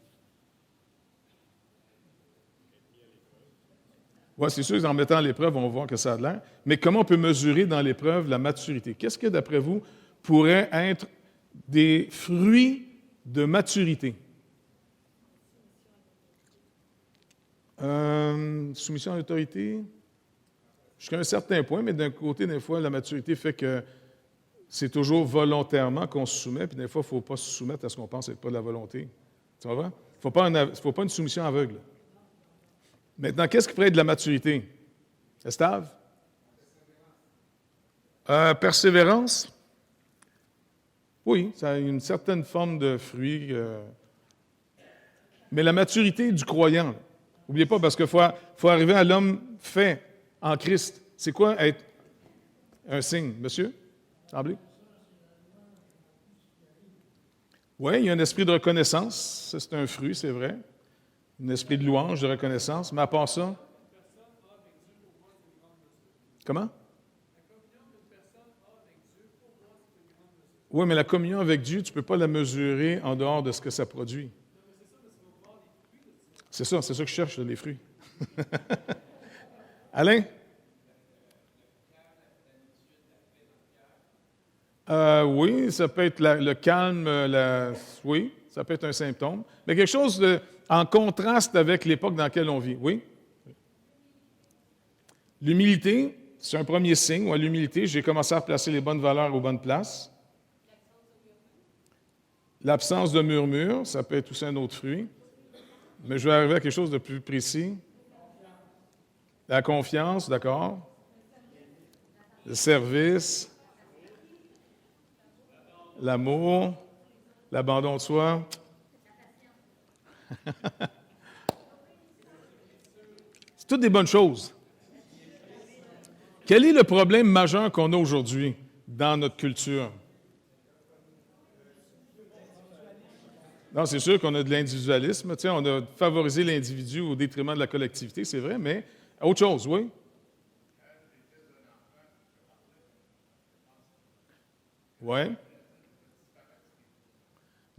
Oui, c'est sûr qu'en mettant à l'épreuve, on va voir que ça a de l'air. Mais comment on peut mesurer dans l'épreuve la maturité? Qu'est-ce que, d'après vous, pourrait être des fruits de maturité? Soumission à l'autorité? Jusqu'à un certain point, mais d'un côté, des fois, la maturité fait que c'est toujours volontairement qu'on se soumet, puis des fois, il ne faut pas se soumettre à ce qu'on pense être pas de la volonté. Tu vois? Il ne faut pas une soumission aveugle. Maintenant, qu'est-ce qui pourrait être de la maturité? Estave? Persévérance? Oui, ça a une certaine forme de fruit. Mais la maturité du croyant, n'oubliez pas, parce qu'il faut arriver à l'homme fait en Christ. C'est quoi être un signe, monsieur? Semblez? Oui, il y a un esprit de reconnaissance. Ça, c'est un fruit, c'est vrai. Un esprit de louange, de reconnaissance. Mais à part ça... Comment? Oui, mais la communion avec Dieu, tu ne peux pas la mesurer en dehors de ce que ça produit. C'est ça que je cherche, les fruits. Alain? Oui, ça peut être le calme, oui, ça peut être un symptôme. Mais quelque chose en contraste avec l'époque dans laquelle on vit, oui? L'humilité, c'est un premier signe. Ouais, l'humilité, j'ai commencé à placer les bonnes valeurs aux bonnes places. L'absence de murmure, ça peut être aussi un autre fruit. Mais je vais arriver à quelque chose de plus précis. La confiance, d'accord. Le service. L'amour, l'abandon de soi. C'est toutes des bonnes choses. Quel est le problème majeur qu'on a aujourd'hui dans notre culture? Non, c'est sûr qu'on a de l'individualisme. Tu sais, on a favorisé l'individu au détriment de la collectivité, c'est vrai, mais autre chose, oui? Oui.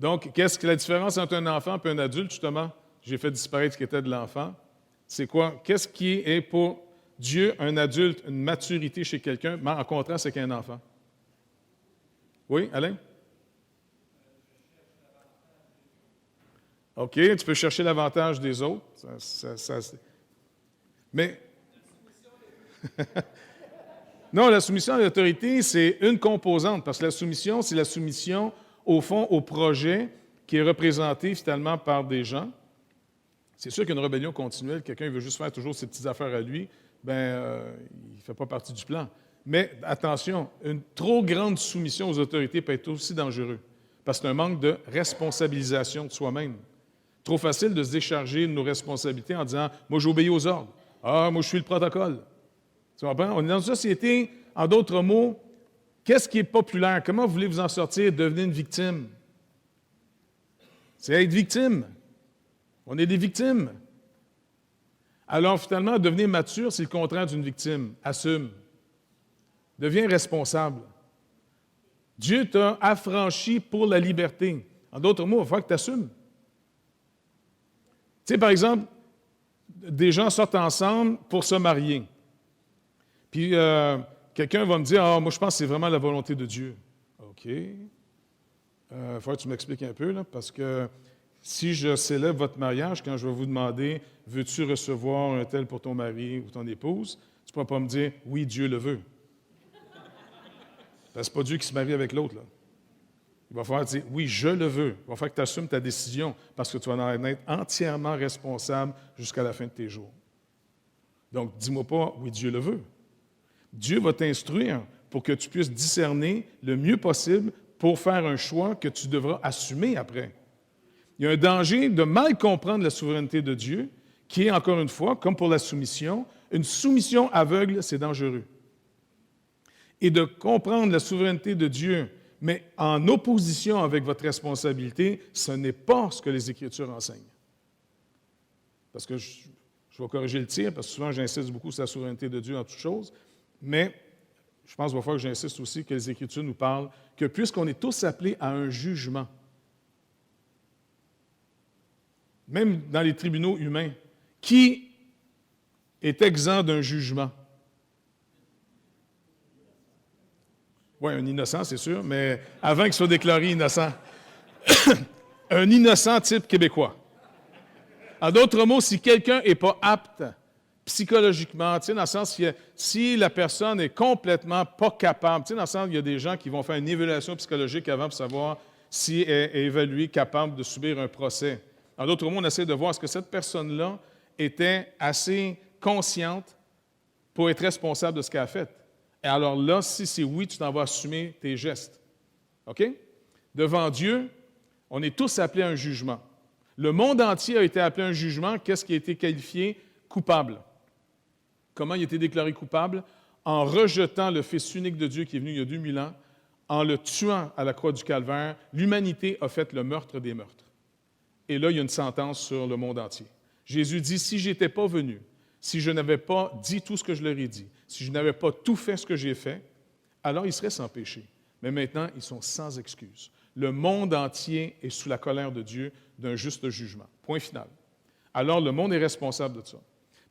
Donc, qu'est-ce que la différence entre un enfant et un adulte, justement? J'ai fait disparaître ce qui était de l'enfant. C'est quoi? Qu'est-ce qui est pour Dieu un adulte, une maturité chez quelqu'un, en contraste avec un enfant? Oui, Alain? OK, tu peux chercher l'avantage des autres. Mais non, la soumission à l'autorité, c'est une composante, parce que la soumission, c'est la soumission, au fond, au projet qui est représenté finalement par des gens. C'est sûr qu'une rébellion continuelle, quelqu'un veut juste faire toujours ses petites affaires à lui, il ne fait pas partie du plan. Mais attention, une trop grande soumission aux autorités peut être aussi dangereux, parce que c'est un manque de responsabilisation de soi-même. Trop facile de se décharger de nos responsabilités en disant « Moi, j'obéis aux ordres. Ah, moi, je suis le protocole. » Tu comprends? On est dans une société, en d'autres mots, qu'est-ce qui est populaire? Comment vous voulez vous en sortir? Devenir une victime. C'est être victime. On est des victimes. Alors, finalement, devenir mature, c'est le contraire d'une victime. Assume. Deviens responsable. Dieu t'a affranchi pour la liberté. En d'autres mots, il va falloir que tu assumes. Tu sais, par exemple, des gens sortent ensemble pour se marier. Puis, quelqu'un va me dire, « Ah, moi, je pense que c'est vraiment la volonté de Dieu. » OK. Il faut que tu m'expliques un peu, là, parce que si je célèbre votre mariage, quand je vais vous demander, « Veux-tu recevoir un tel pour ton mari ou ton épouse? » Tu ne pourras pas me dire, « Oui, Dieu le veut. » Parce que ce n'est pas Dieu qui se marie avec l'autre, là. Il va falloir dire, oui, je le veux. Il va falloir que tu assumes ta décision parce que tu vas en être entièrement responsable jusqu'à la fin de tes jours. Donc, dis-moi pas, oui, Dieu le veut. Dieu va t'instruire pour que tu puisses discerner le mieux possible pour faire un choix que tu devras assumer après. Il y a un danger de mal comprendre la souveraineté de Dieu qui est, encore une fois, comme pour la soumission, une soumission aveugle, c'est dangereux. Et de comprendre la souveraineté de Dieu, mais en opposition avec votre responsabilité, ce n'est pas ce que les Écritures enseignent. Parce que je vais corriger le tir, parce que souvent j'insiste beaucoup sur la souveraineté de Dieu en toutes choses, mais je pense qu'il va falloir que j'insiste aussi que les Écritures nous parlent que puisqu'on est tous appelés à un jugement, même dans les tribunaux humains, qui est exempt d'un jugement? Oui, un innocent, c'est sûr, mais avant qu'il soit déclaré innocent. Un innocent type québécois. En d'autres mots, si quelqu'un n'est pas apte psychologiquement, tu sais, dans le sens que si la personne est complètement pas capable, tu sais, dans le sens qu'il y a des gens qui vont faire une évaluation psychologique avant pour savoir si elle est évaluée capable de subir un procès. En d'autres mots, on essaie de voir est-ce que cette personne-là était assez consciente pour être responsable de ce qu'elle a fait. Et alors là, si c'est oui, tu t'en vas assumer tes gestes. OK? Devant Dieu, on est tous appelés à un jugement. Le monde entier a été appelé à un jugement. Qu'est-ce qui a été qualifié? Coupable. Comment il a été déclaré coupable? En rejetant le Fils unique de Dieu qui est venu il y a 2000 ans, en le tuant à la croix du Calvaire, l'humanité a fait le meurtre des meurtres. Et là, il y a une sentence sur le monde entier. Jésus dit, si je n'étais pas venu, si je n'avais pas dit tout ce que je leur ai dit, si je n'avais pas tout fait ce que j'ai fait, alors ils seraient sans péché. Mais maintenant, ils sont sans excuse. Le monde entier est sous la colère de Dieu d'un juste jugement. Point final. Alors, le monde est responsable de ça.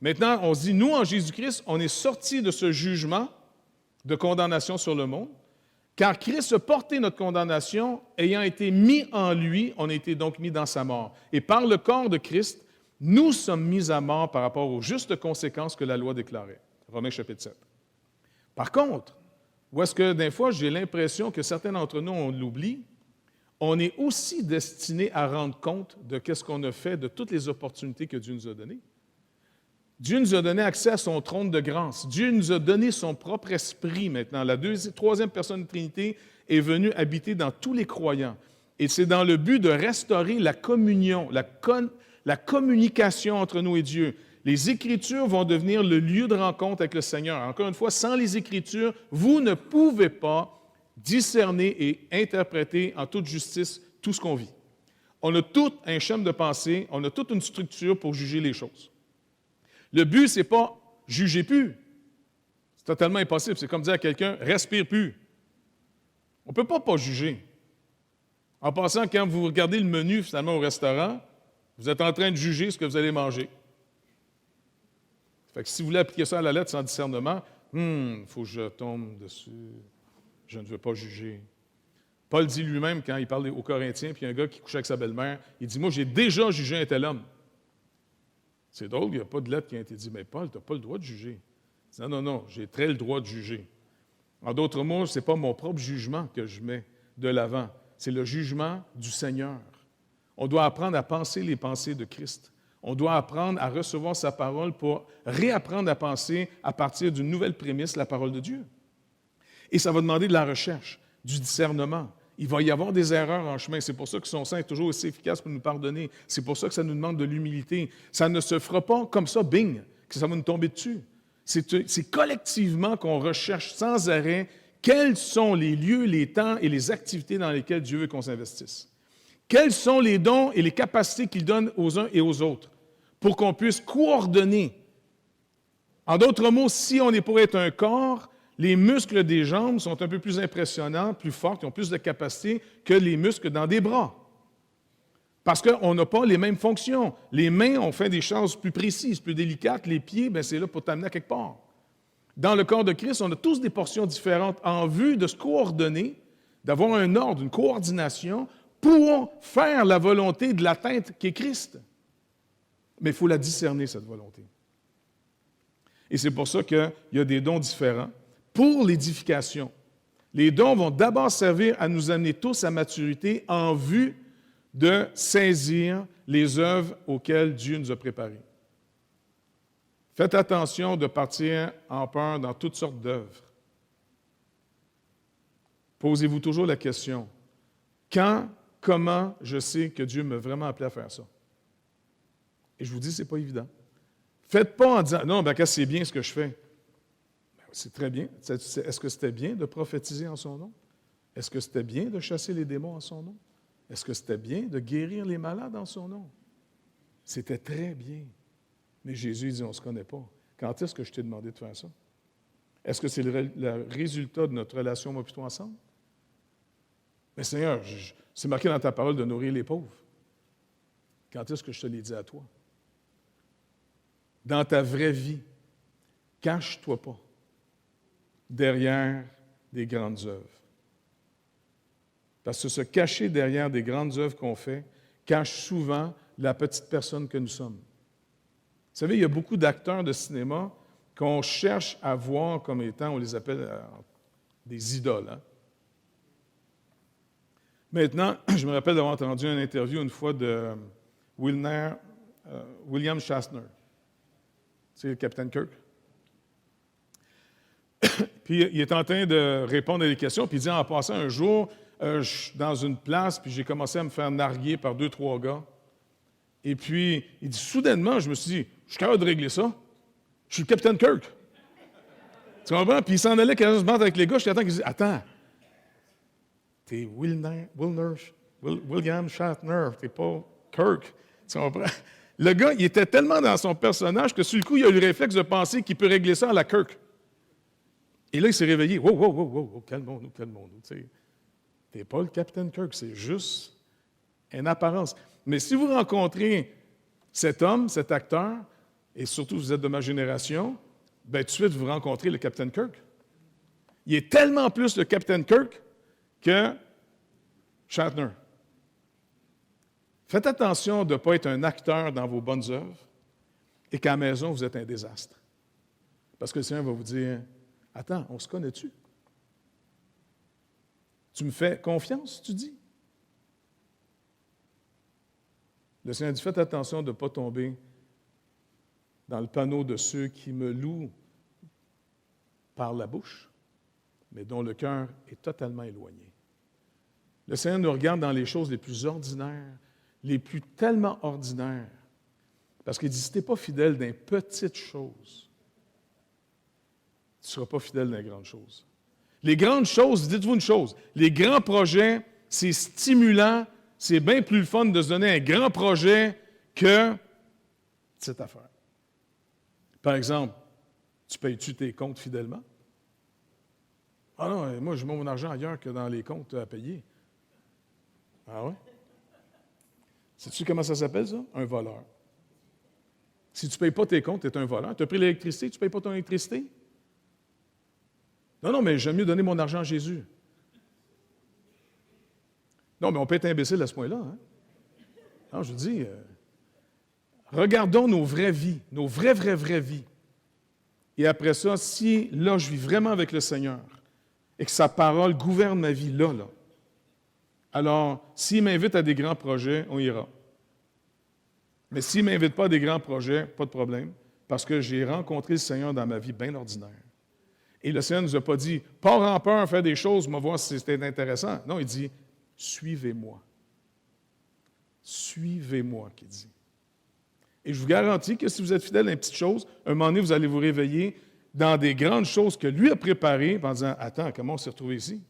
Maintenant, on se dit, nous, en Jésus-Christ, on est sortis de ce jugement de condamnation sur le monde, car Christ a porté notre condamnation, ayant été mis en lui, on a été donc mis dans sa mort. Et par le corps de Christ, nous sommes mis à mort par rapport aux justes conséquences que la loi déclarait. Romains chapitre 7. Par contre, où est-ce que des fois j'ai l'impression que certains d'entre nous, on l'oublie, on est aussi destiné à rendre compte de ce qu'on a fait, de toutes les opportunités que Dieu nous a données. Dieu nous a donné accès à son trône de grâce. Dieu nous a donné son propre esprit maintenant. La troisième personne de Trinité est venue habiter dans tous les croyants. Et c'est dans le but de restaurer la communion, la communication entre nous et Dieu. Les Écritures vont devenir le lieu de rencontre avec le Seigneur. Encore une fois, sans les Écritures, vous ne pouvez pas discerner et interpréter en toute justice tout ce qu'on vit. On a tout un schéma de pensée, on a toute une structure pour juger les choses. Le but, ce n'est pas « juger plus ». C'est totalement impossible. C'est comme dire à quelqu'un « respire plus ». On ne peut pas juger. En passant, quand vous regardez le menu finalement au restaurant, vous êtes en train de juger ce que vous allez manger. Fait que si vous voulez appliquer ça à la lettre sans discernement, il faut que je tombe dessus. Je ne veux pas juger. Paul dit lui-même, quand il parle aux Corinthiens, puis il y a un gars qui couche avec sa belle-mère, il dit, moi, j'ai déjà jugé un tel homme. C'est drôle, il n'y a pas de lettre qui a été dit, mais Paul, tu n'as pas le droit de juger. Il dit, non, non, j'ai très le droit de juger. En d'autres mots, ce n'est pas mon propre jugement que je mets de l'avant, c'est le jugement du Seigneur. On doit apprendre à penser les pensées de Christ. On doit apprendre à recevoir sa parole pour réapprendre à penser à partir d'une nouvelle prémisse, la parole de Dieu. Et ça va demander de la recherche, du discernement. Il va y avoir des erreurs en chemin. C'est pour ça que son sang est toujours aussi efficace pour nous pardonner. C'est pour ça que ça nous demande de l'humilité. Ça ne se fera pas comme ça, bing, que ça va nous tomber dessus. C'est collectivement qu'on recherche sans arrêt quels sont les lieux, les temps et les activités dans lesquels Dieu veut qu'on s'investisse. Quels sont les dons et les capacités qu'il donne aux uns et aux autres pour qu'on puisse coordonner. En d'autres mots, si on est pour être un corps, les muscles des jambes sont un peu plus impressionnants, plus forts, ils ont plus de capacité que les muscles dans des bras. Parce qu'on n'a pas les mêmes fonctions. Les mains, on fait des choses plus précises, plus délicates. Les pieds, bien, c'est là pour t'amener à quelque part. Dans le corps de Christ, on a tous des portions différentes en vue de se coordonner, d'avoir un ordre, une coordination pour faire la volonté de l'atteinte qui est Christ. Mais il faut la discerner, cette volonté. Et c'est pour ça qu'il y a des dons différents. Pour l'édification, les dons vont d'abord servir à nous amener tous à maturité en vue de saisir les œuvres auxquelles Dieu nous a préparés. Faites attention de partir en peur dans toutes sortes d'œuvres. Posez-vous toujours la question, quand, comment je sais que Dieu m'a vraiment appelé à faire ça? Et je vous dis, ce n'est pas évident. Faites pas en disant, non, ben, c'est bien ce que je fais. Ben, c'est très bien. Est-ce que c'était bien de prophétiser en son nom? Est-ce que c'était bien de chasser les démons en son nom? Est-ce que c'était bien de guérir les malades en son nom? C'était très bien. Mais Jésus dit, on ne se connaît pas. Quand est-ce que je t'ai demandé de faire ça? Est-ce que c'est le résultat de notre relation, moi et toi, ensemble? Mais Seigneur, c'est marqué dans ta parole de nourrir les pauvres. Quand est-ce que je te l'ai dit à toi? Dans ta vraie vie, cache-toi pas derrière des grandes œuvres. Parce que se cacher derrière des grandes œuvres qu'on fait cache souvent la petite personne que nous sommes. Vous savez, il y a beaucoup d'acteurs de cinéma qu'on cherche à voir comme étant, on les appelle des idoles. Hein? Maintenant, je me rappelle d'avoir entendu une interview une fois de William Shatner. C'est le Capitaine Kirk. Puis il est en train de répondre à des questions, puis il dit, en passant un jour, je suis dans une place, puis j'ai commencé à me faire narguer par 2-3 gars. Et puis, il dit, soudainement, je me suis dit, je suis capable de régler ça. Je suis le Capitaine Kirk. Tu comprends? Puis il s'en allait quand se battre avec les gars, je t'attends qu'il dise, attends, t'es William Shatner, t'es pas Kirk. Tu comprends? Le gars, il était tellement dans son personnage que sur le coup, il a eu le réflexe de penser qu'il peut régler ça à la Kirk. Et là, il s'est réveillé. Wow, calmons-nous. T'es pas le Capitaine Kirk, c'est juste une apparence. Mais si vous rencontrez cet homme, cet acteur, et surtout vous êtes de ma génération, bien tout de suite, vous rencontrez le Capitaine Kirk. Il est tellement plus le Capitaine Kirk que Shatner. Faites attention de ne pas être un acteur dans vos bonnes œuvres et qu'à la maison, vous êtes un désastre. Parce que le Seigneur va vous dire, attends, on se connaît-tu? Tu me fais confiance, tu dis? Le Seigneur dit, faites attention de ne pas tomber dans le panneau de ceux qui me louent par la bouche, mais dont le cœur est totalement éloigné. Le Seigneur nous regarde dans les choses les plus ordinaires, les plus tellement ordinaires, parce qu'il dit, si tu n'es pas fidèle dans les petites choses, tu ne seras pas fidèle dans les grandes choses. Les grandes choses, dites-vous une chose, les grands projets, c'est stimulant, c'est bien plus le fun de se donner un grand projet que cette affaire. Par exemple, tu payes-tu tes comptes fidèlement? Ah non, moi, je mets mon argent ailleurs que dans les comptes à payer. Ah ouais? Sais-tu comment ça s'appelle, ça? Un voleur. Si tu ne payes pas tes comptes, tu es un voleur. Tu as pris l'électricité, tu ne payes pas ton électricité? Non, mais j'aime mieux donner mon argent à Jésus. Non, mais on peut être imbécile à ce point-là. Hein? Non, je dis, regardons nos vraies vies, nos vraies vies. Et après ça, si là, je vis vraiment avec le Seigneur et que sa parole gouverne ma vie là, alors, s'il m'invite à des grands projets, on ira. Mais s'il ne m'invite pas à des grands projets, pas de problème, parce que j'ai rencontré le Seigneur dans ma vie bien ordinaire. Et le Seigneur ne nous a pas dit, pars en peur, fais des choses, on va voir si c'était intéressant. Non, il dit, suivez-moi. Suivez-moi, qu'il dit. Et je vous garantis que si vous êtes fidèle à une petite chose, un moment donné, vous allez vous réveiller dans des grandes choses que lui a préparées en disant, attends, comment on s'est retrouvé ici?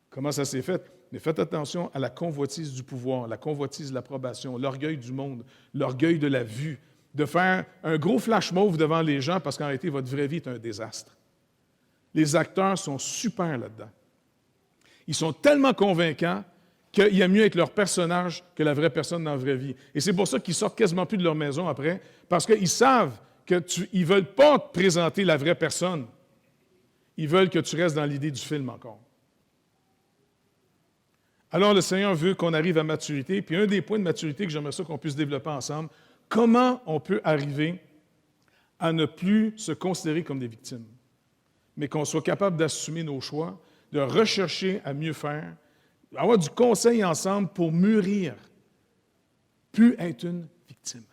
Comment ça s'est fait? Mais faites attention à la convoitise du pouvoir, la convoitise de l'approbation, l'orgueil du monde, l'orgueil de la vue, de faire un gros flash mauve devant les gens parce qu'en réalité, votre vraie vie est un désastre. Les acteurs sont super là-dedans. Ils sont tellement convaincants qu'il y a mieux être leur personnage que la vraie personne dans la vraie vie. Et c'est pour ça qu'ils sortent quasiment plus de leur maison après, parce qu'ils savent qu'ils ne veulent pas te présenter la vraie personne. Ils veulent que tu restes dans l'idée du film encore. Alors, le Seigneur veut qu'on arrive à maturité. Puis un des points de maturité que j'aimerais ça qu'on puisse développer ensemble, comment on peut arriver à ne plus se considérer comme des victimes, mais qu'on soit capable d'assumer nos choix, de rechercher à mieux faire, avoir du conseil ensemble pour mûrir, plus être une victime.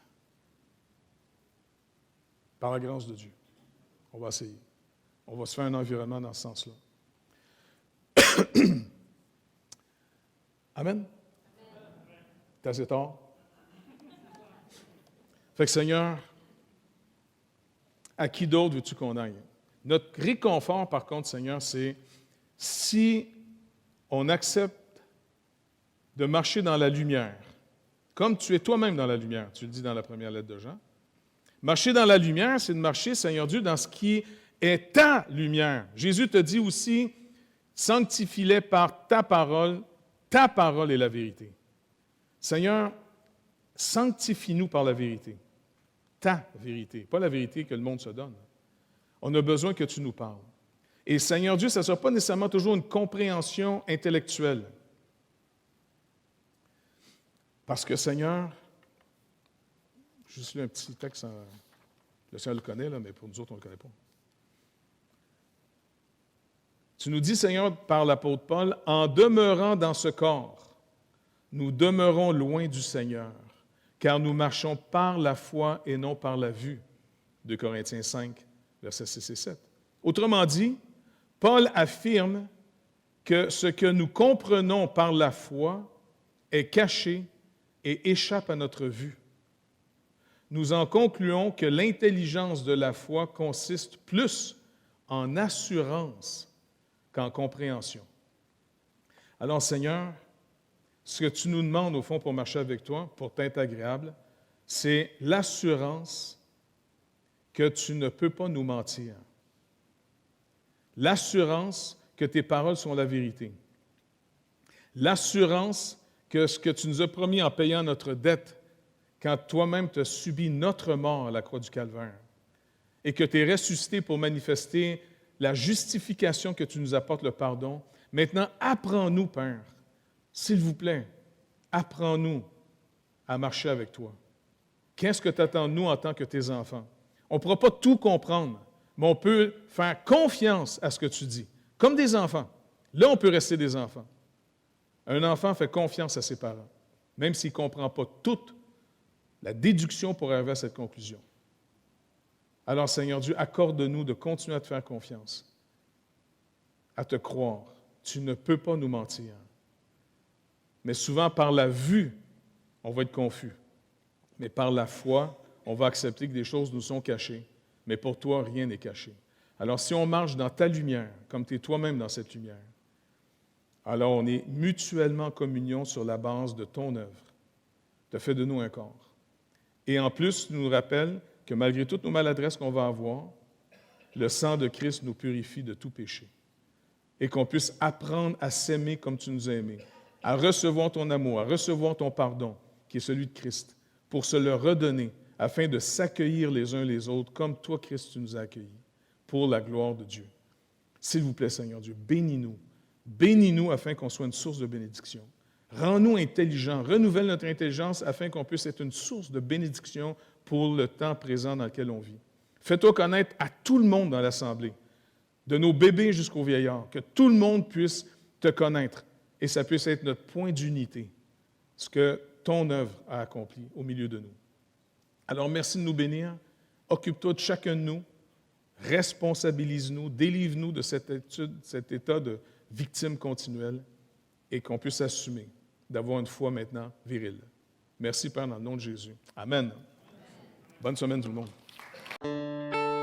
Par la grâce de Dieu. On va essayer. On va se faire un environnement dans ce sens-là. Amen? C'est assez tard? Fait que Seigneur, à qui d'autre veux-tu qu'on aille? Notre réconfort, par contre, Seigneur, c'est si on accepte de marcher dans la lumière, comme tu es toi-même dans la lumière, tu le dis dans la première lettre de Jean. Marcher dans la lumière, c'est de marcher, Seigneur Dieu, dans ce qui est ta lumière. Jésus te dit aussi, sanctifie-les par ta parole est la vérité. Seigneur, sanctifie-nous par la vérité. Ta vérité, pas la vérité que le monde se donne. On a besoin que tu nous parles. Et Seigneur Dieu, ça ne sera pas nécessairement toujours une compréhension intellectuelle. Parce que Seigneur, juste lu un petit texte, le Seigneur le connaît, là, mais pour nous autres, on ne le connaît pas. Tu nous dis, Seigneur, par l'apôtre Paul, en demeurant dans ce corps, nous demeurons loin du Seigneur, car nous marchons par la foi et non par la vue. 2 Corinthiens 5, versets 6 et 7. Autrement dit, Paul affirme que ce que nous comprenons par la foi est caché et échappe à notre vue. Nous en concluons que l'intelligence de la foi consiste plus en assurance qu'en compréhension. Alors, Seigneur, ce que tu nous demandes, au fond, pour marcher avec toi, pour t'être agréable, c'est l'assurance que tu ne peux pas nous mentir. L'assurance que tes paroles sont la vérité. L'assurance que ce que tu nous as promis en payant notre dette, quand toi-même tu as subi notre mort à la croix du Calvaire, et que tu es ressuscité pour manifester la justification que tu nous apportes, le pardon. Maintenant, apprends-nous, Père, s'il vous plaît, apprends-nous à marcher avec toi. Qu'est-ce que tu attends de nous en tant que tes enfants? On ne pourra pas tout comprendre, mais on peut faire confiance à ce que tu dis, comme des enfants. Là, on peut rester des enfants. Un enfant fait confiance à ses parents, même s'il ne comprend pas toute la déduction pour arriver à cette conclusion. Alors, Seigneur Dieu, accorde-nous de continuer à te faire confiance, à te croire. Tu ne peux pas nous mentir. Mais souvent, par la vue, on va être confus. Mais par la foi, on va accepter que des choses nous sont cachées. Mais pour toi, rien n'est caché. Alors, si on marche dans ta lumière, comme tu es toi-même dans cette lumière, alors on est mutuellement en communion sur la base de ton œuvre. Tu as fait de nous un corps. Et en plus, tu nous rappelles que malgré toutes nos maladresses qu'on va avoir, le sang de Christ nous purifie de tout péché. Et qu'on puisse apprendre à s'aimer comme tu nous as aimés. à recevoir ton amour, à recevoir ton pardon, qui est celui de Christ, pour se le redonner, afin de s'accueillir les uns les autres, comme toi, Christ, tu nous as accueillis, pour la gloire de Dieu. S'il vous plaît, Seigneur Dieu, bénis-nous. Bénis-nous afin qu'on soit une source de bénédiction. Rends-nous intelligents, renouvelle notre intelligence afin qu'on puisse être une source de bénédiction pour le temps présent dans lequel on vit. Fais-toi connaître à tout le monde dans l'Assemblée, de nos bébés jusqu'aux vieillards, que tout le monde puisse te connaître et ça puisse être notre point d'unité, ce que ton œuvre a accompli au milieu de nous. Alors, merci de nous bénir. Occupe-toi de chacun de nous. Responsabilise-nous, délivre-nous de cet état de victime continuelle et qu'on puisse assumer d'avoir une foi maintenant virile. Merci, Père, dans le nom de Jésus. Amen. Bonne semaine, tout le monde.